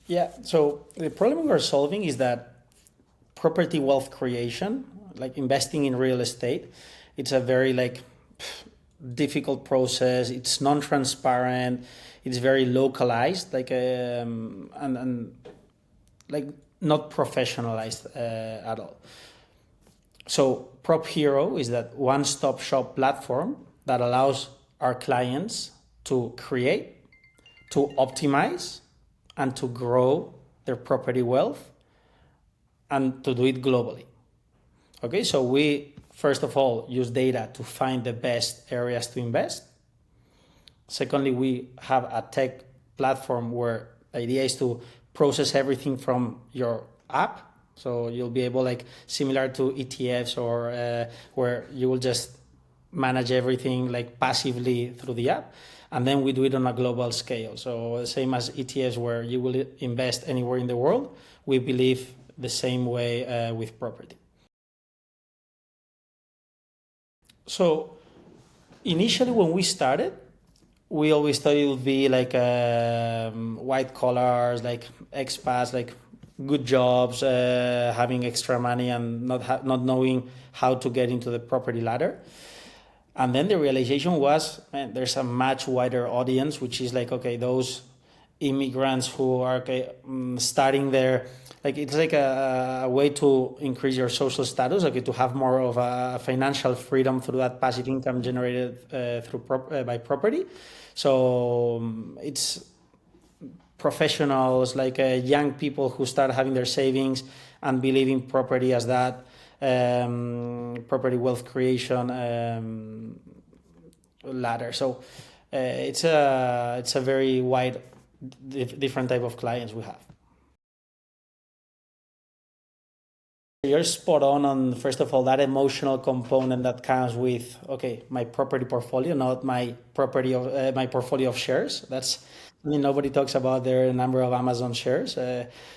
Yeah, so the problem we're solving is that property wealth creation, like investing in real estate, it's a very difficult process. It's non-transparent. It's very localized, and like not professionalized at all. So Prophero is that one-stop shop platform that allows our clients to create, to optimize, and to grow their property wealth and to do it globally. Okay, so we first of all use data to find the best areas to invest. Secondly, we have a tech platform where the idea is to process everything from your app. So you'll be able, like similar to ETFs, or where you will just manage everything like passively through the app. And then we do it on a global scale. So the same as ETFs, where you will invest anywhere in the world, we believe the same way with property. So initially when we started, we always thought it would be like white collars, like expats, like good jobs, having extra money and not knowing how to get into the property ladder. And then the realization was, man, there's a much wider audience, which is like, okay, those immigrants who are starting their, like it's like a way to increase your social status, okay, to have more of a financial freedom through that passive income generated by property. So it's professionals, like young people who start having their savings and believe in property as that property wealth creation ladder. So it's a very wide, different type of clients we have. You're spot on first of all that emotional component that comes with, okay, my property portfolio, not my portfolio of shares. Nobody talks about their number of Amazon shares,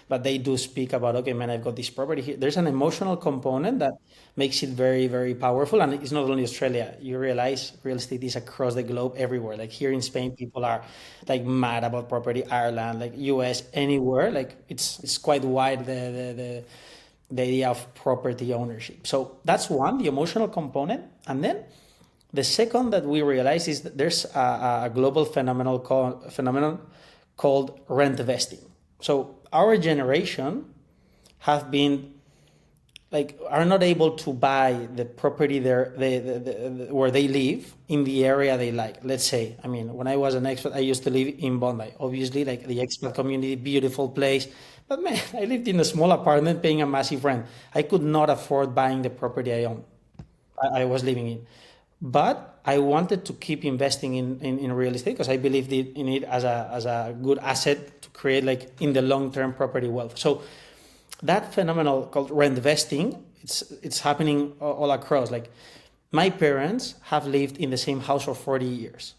but they do speak about, okay, man, I've got this property here. There's an emotional component that makes it very, very powerful. And it's not only Australia. You realize real estate is across the globe, everywhere. Like here in Spain, people are like mad about property. Ireland, like US, anywhere. Like it's quite wide, the idea of property ownership. So that's one, the emotional component. And then the second that we realize is that there's a global phenomenon called rent vesting. So our generation have been are not able to buy the property there where they live in the area they like. Let's say, I mean, when I was an expat, I used to live in Bondi. Obviously, like the expat community, beautiful place. But man, I lived in a small apartment paying a massive rent. I could not afford buying the property I own. I was living in. But I wanted to keep investing in real estate because I believed in it as a good asset to create like in the long term property wealth. So that phenomenon called rent vesting, it's happening all across. Like my parents have lived in the same house for 40 years.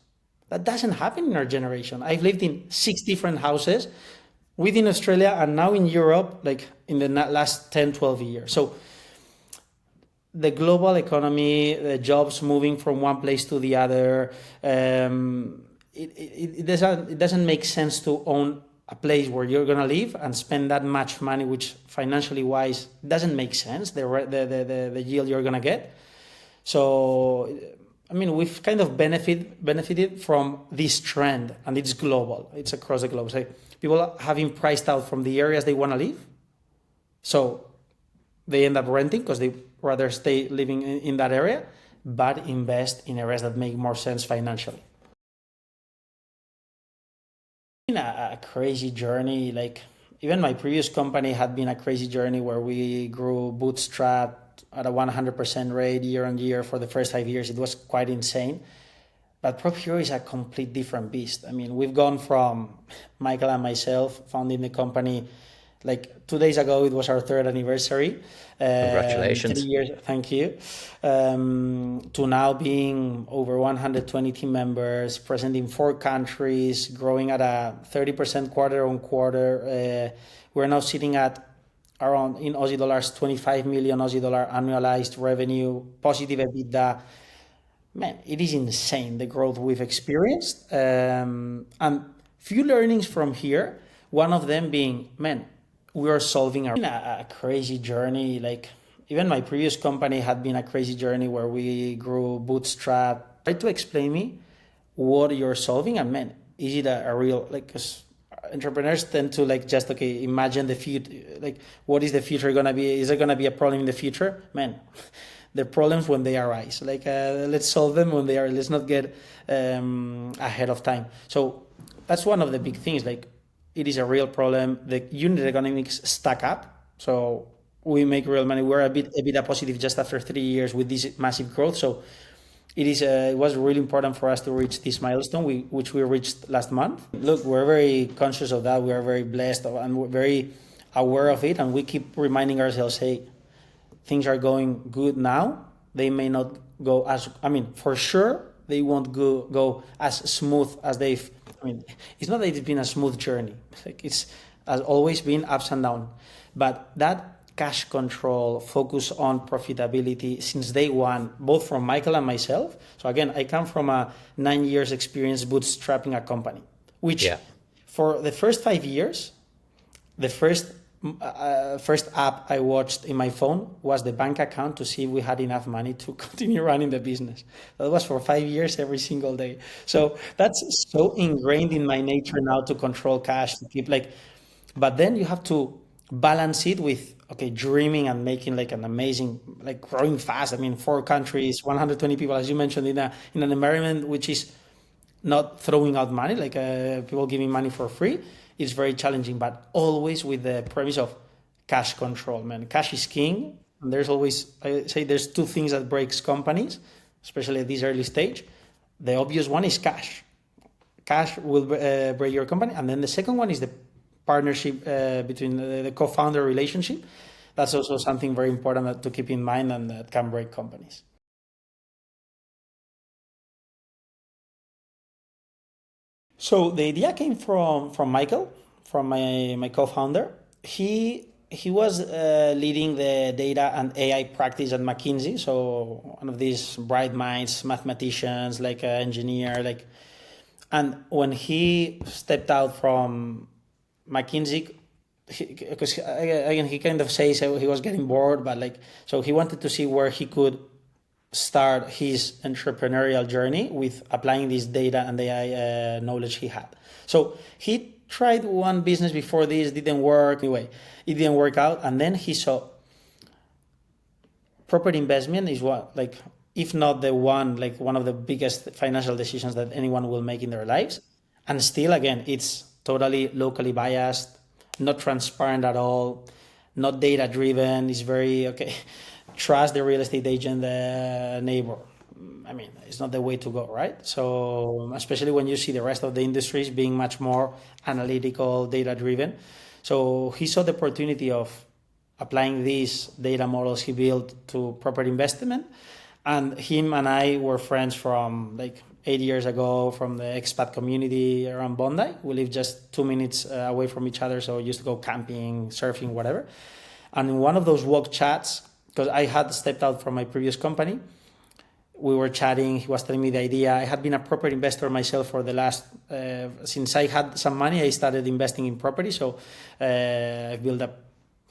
That doesn't happen in our generation. I've lived in 6 different houses within Australia and now in Europe, like in the last 10, 12 years. So the global economy, the jobs moving from one place to the other, it doesn't make sense to own a place where you're gonna live and spend that much money, which financially wise doesn't make sense. The yield you're gonna get. So, I mean, we've kind of benefited from this trend, and it's global. It's across the globe. So people are having priced out from the areas they want to live. So they end up renting because they rather stay living in that area, but invest in areas that make more sense financially. It's been a crazy journey. Like even my previous company had been a crazy journey where we grew bootstrap at a 100% rate year on year for the first 5 years. It was quite insane. But Prophero is a complete different beast. I mean, we've gone from Michael and myself founding the company like 2 days ago. It was our 3rd anniversary. Congratulations. 3 years, thank you. To now being over 120 team members, present in 4 countries, growing at a 30% quarter on quarter. We're now sitting at around, in Aussie dollars, 25 million Aussie dollar annualized revenue, positive EBITDA. Man, it is insane the growth we've experienced. And few learnings from here. One of them being, man, we are solving a crazy journey. Like even my previous company had been a crazy journey where we grew bootstrap. Try to explain me what you're solving, and man, is it a real, like, 'cause entrepreneurs tend to like just, okay, imagine the future, like what is the future gonna be? Is there gonna be a problem in the future? Man, the problems when they arise, like let's solve them when they are. Let's not get ahead of time. So that's one of the big things. Like it is a real problem. The unit economics stack up. So we make real money. We're a bit positive just after 3 years with this massive growth. So it was really important for us to reach this milestone, which we reached last month. Look, we're very conscious of that. We are very blessed and we're very aware of it. And we keep reminding ourselves, hey, things are going good now. They may not go as, I mean, for sure, they won't go as smooth as they've, I mean, it's not that it's been a smooth journey. Like it's has always been ups and downs. But that cash control, focus on profitability since day one, both from Michael and myself. So again, I come from a 9 years experience bootstrapping a company, which for the first 5 years, the first app I watched in my phone was the bank account to see if we had enough money to continue running the business. That was for 5 years every single day. So that's so ingrained in my nature now to control cash, to keep like, but then you have to balance it with, okay, dreaming and making like an amazing, like growing fast. I mean, 4 countries, 120 people, as you mentioned, in an environment which is not throwing out money, like people giving money for free. It's very challenging, but always with the premise of cash control, man. Cash is king. And there's always, I say there's 2 things that breaks companies, especially at this early stage. The obvious one is cash. Cash will break your company. And then the second one is the partnership between the co-founder relationship. That's also something very important to keep in mind and that can break companies. So the idea came from Michael, from my co-founder. He was leading the data and AI practice at McKinsey. So one of these bright minds, mathematicians, like an engineer, like. And when he stepped out from McKinsey, because again he kind of says he was getting bored, but like so he wanted to see where he could start his entrepreneurial journey with applying this data and AI knowledge he had. So he tried one business before this, didn't work. Anyway, it didn't work out, and then he saw property investment is what, like, if not the one, like one of the biggest financial decisions that anyone will make in their lives. And still, again, it's totally locally biased, not transparent at all, not data driven. It's very, okay, trust the real estate agent, the neighbor. I mean, it's not the way to go, right? So especially when you see the rest of the industries being much more analytical, data driven. So he saw the opportunity of applying these data models he built to property investment. And him and I were friends from like 8 years ago from the expat community around Bondi. We live just 2 minutes away from each other. So we used to go camping, surfing, whatever. And in one of those walk chats, because I had stepped out from my previous company, we were chatting. He was telling me the idea. I had been a property investor myself for the last, since I had some money, I started investing in property. So I built a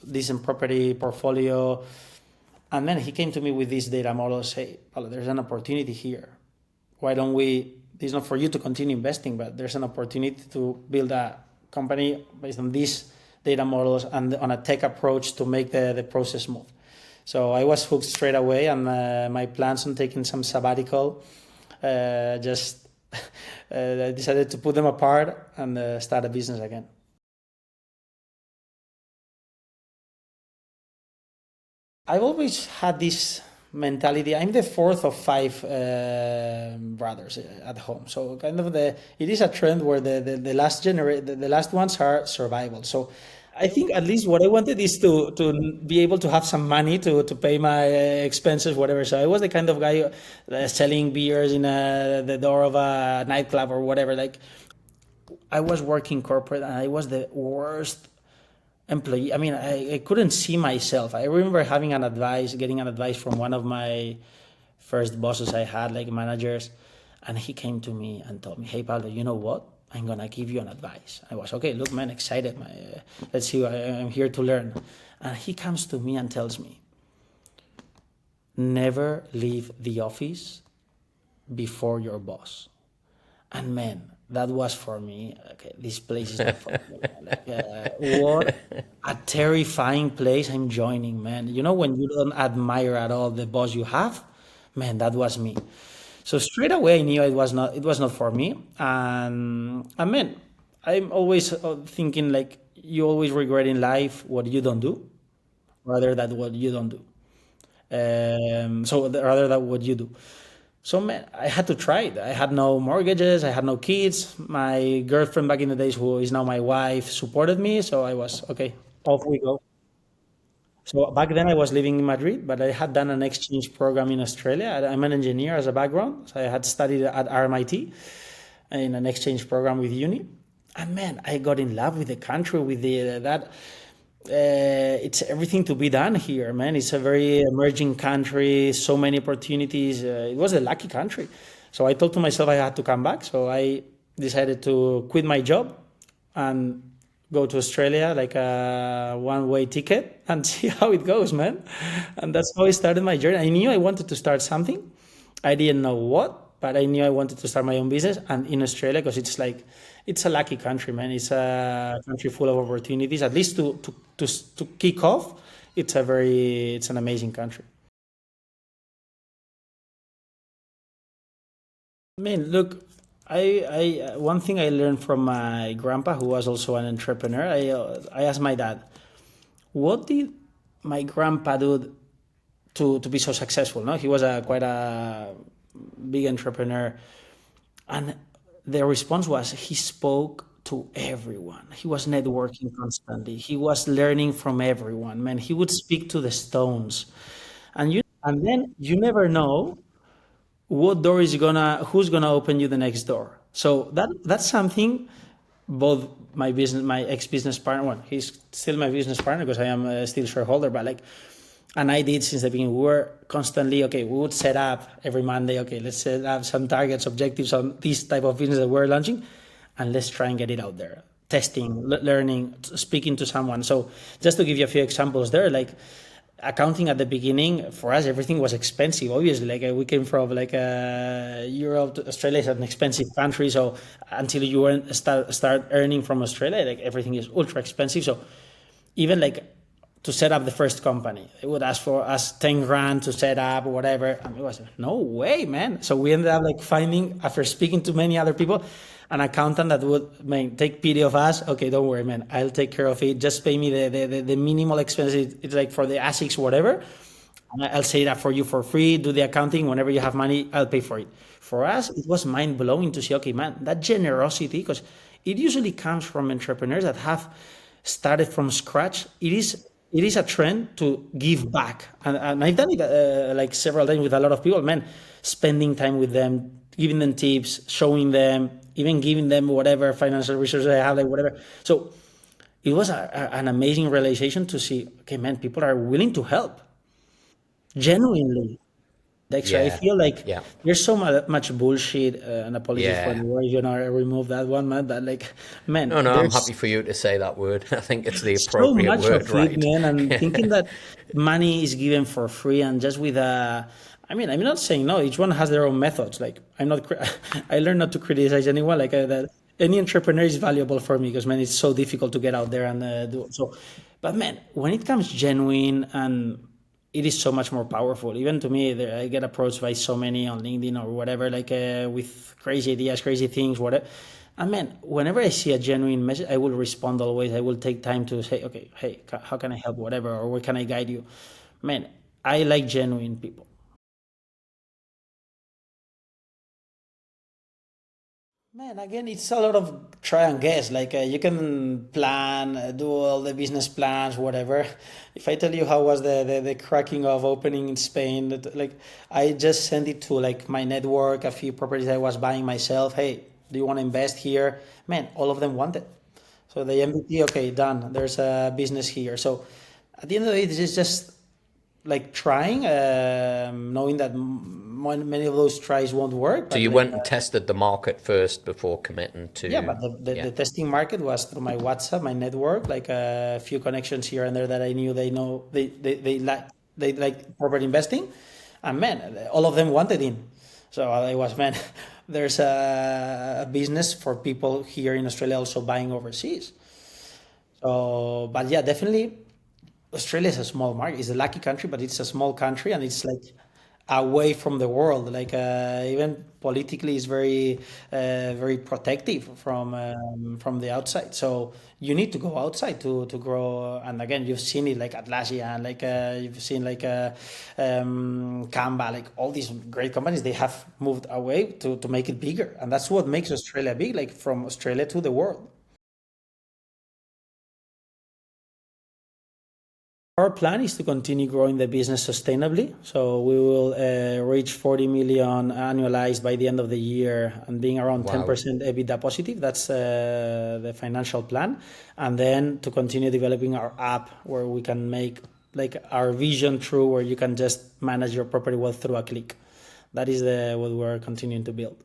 decent property portfolio. And then he came to me with this data model, say, Pablo, there's an opportunity here. Why don't we, this is not for you to continue investing, but there's an opportunity to build a company based on these data models and on a tech approach to make the process smooth. So I was hooked straight away, and my plans on taking some sabbatical, just I decided to put them apart and start a business again. I've always had this mentality. I'm the 4th of 5 brothers at home. So kind of it is a trend where the last ones are survival. So I think at least what I wanted is to be able to have some money to pay my expenses, whatever. So I was the kind of guy selling beers in the door of a nightclub or whatever. Like I was working corporate and I was the worst employee. I mean, I couldn't see myself. I remember getting an advice from one of my first bosses I had, like managers, and he came to me and told me, "Hey, Pablo, you know what? I'm gonna give you an advice. I was okay. Look, man, excited. Let's see. I'm here to learn. And he comes to me and tells me, never leave the office before your boss. And man, that was for me. Okay, this place is not for me. Like, what a terrifying place I'm joining, man. You know, when you don't admire at all the boss you have, man, that was me. So straight away, I knew it was not for me. And man, I'm always thinking like you always regret in life what you don't do, rather than what you don't do. Rather than what you do. So man, I had to try it. I had no mortgages, I had no kids. My girlfriend back in the days, who is now my wife, supported me. So I was okay. Off we go. So back then I was living in Madrid, but I had done an exchange program in Australia. I'm an engineer as a background, so I had studied at RMIT in an exchange program with uni. And man, I got in love with the country, with the that. It's everything to be done here, man. It's a very emerging country, so many opportunities. It was a lucky country. So I thought to myself I had to come back. So I decided to quit my job and go to Australia like a one-way ticket and see how it goes, man. And that's how I started my journey. I knew I wanted to start something. I didn't know what, but I knew I wanted to start my own business. And in Australia, because it's like, it's a lucky country, man. It's a country full of opportunities. At least to kick off, it's an amazing country. I mean, look, I one thing I learned from my grandpa, who was also an entrepreneur. I asked my dad, what did my grandpa do to be so successful? No, he was a quite a big entrepreneur, and the response was he spoke to everyone. He was networking constantly. He was learning from everyone. Man, he would speak to the stones, and then you never know what door is gonna who's gonna open you the next door. So that's something both my ex business partner, well, he's still my business partner because I am still shareholder, but like, and I did since the beginning. We were constantly okay. We would set up every Monday. Okay, let's set up some targets, objectives on this type of business that we're launching, and let's try and get it out there. Testing, learning, speaking to someone. So just to give you a few examples there, like accounting at the beginning for us, everything was expensive. Obviously, like we came from like Europe. Australia is an expensive country, so until you start earning from Australia, like everything is ultra expensive. So even like to set up the first company, it would ask for us 10 grand to set up or whatever. And it was no way, man. So we ended up like finding, after speaking to many other people, an accountant that would take pity of us. Okay, don't worry, man. I'll take care of it. Just pay me the minimal expenses. It's like for the ASICs, whatever. And I'll say that for you for free. Do the accounting. Whenever you have money, I'll pay for it. For us, it was mind blowing to see, okay, man, that generosity, because it usually comes from entrepreneurs that have started from scratch. It is a trend to give back, and I've done it like several times with a lot of people. Man, spending time with them, giving them tips, showing them, even giving them whatever financial resources I have, like whatever. So it was an amazing realization to see. Okay, man, people are willing to help genuinely. Dexter, I Yeah, feel like yeah, there's so much bullshit, and apologies for yeah. the word, I remove that one, man. But like, man, No, no, I'm happy there's for you to say that word. I think it's the so appropriate much of word, it, right? man, and thinking that money is given for free and just with a. I mean, I'm not saying no. Each one has their own methods. Like, I'm not. I learned not to criticize anyone. Like that, any entrepreneur is valuable for me because man, it's so difficult to get out there and do so. But man, when it comes genuine and it is so much more powerful. Even to me, I get approached by so many on LinkedIn or whatever, like with crazy ideas, crazy things, whatever. And man, whenever I see a genuine message, I will respond always. I will take time to say, okay, hey, how can I help, whatever, or where can I guide you? Man, I like genuine people. Man, again, it's a lot of try and guess. Like you can plan, do all the business plans, whatever. If I tell you how was the cracking of opening in Spain, like I just sent it to like my network, a few properties I was buying myself. Hey, do you want to invest here? Man, all of them wanted. So the MVP, okay, done. There's a business here. So at the end of the day, this is just like trying, knowing that many of those tries won't work. So But you like, went and tested the market first before committing yeah, to, but the, yeah. the testing market was through my WhatsApp, my network, like a few connections here and there that I knew they like property investing, and man, all of them wanted in. So I was, man, there's a business for people here in Australia also buying overseas. So, but yeah, definitely Australia is a small market. It's a lucky country, but it's a small country, and it's like away from the world. Like even politically, it's very protective from the outside. So you need to go outside to grow. And again, you've seen it like Atlassian, like you've seen like Canva, like all these great companies. They have moved away to make it bigger, and that's what makes Australia big. Like from Australia to the world. Our plan is to continue growing the business sustainably. So we will reach 40 million annualized by the end of the year and being around Wow. 10% EBITDA positive. That's the financial plan. And then to continue developing our app where we can make like our vision true, where you can just manage your property wealth through a click. That is what we're continuing to build.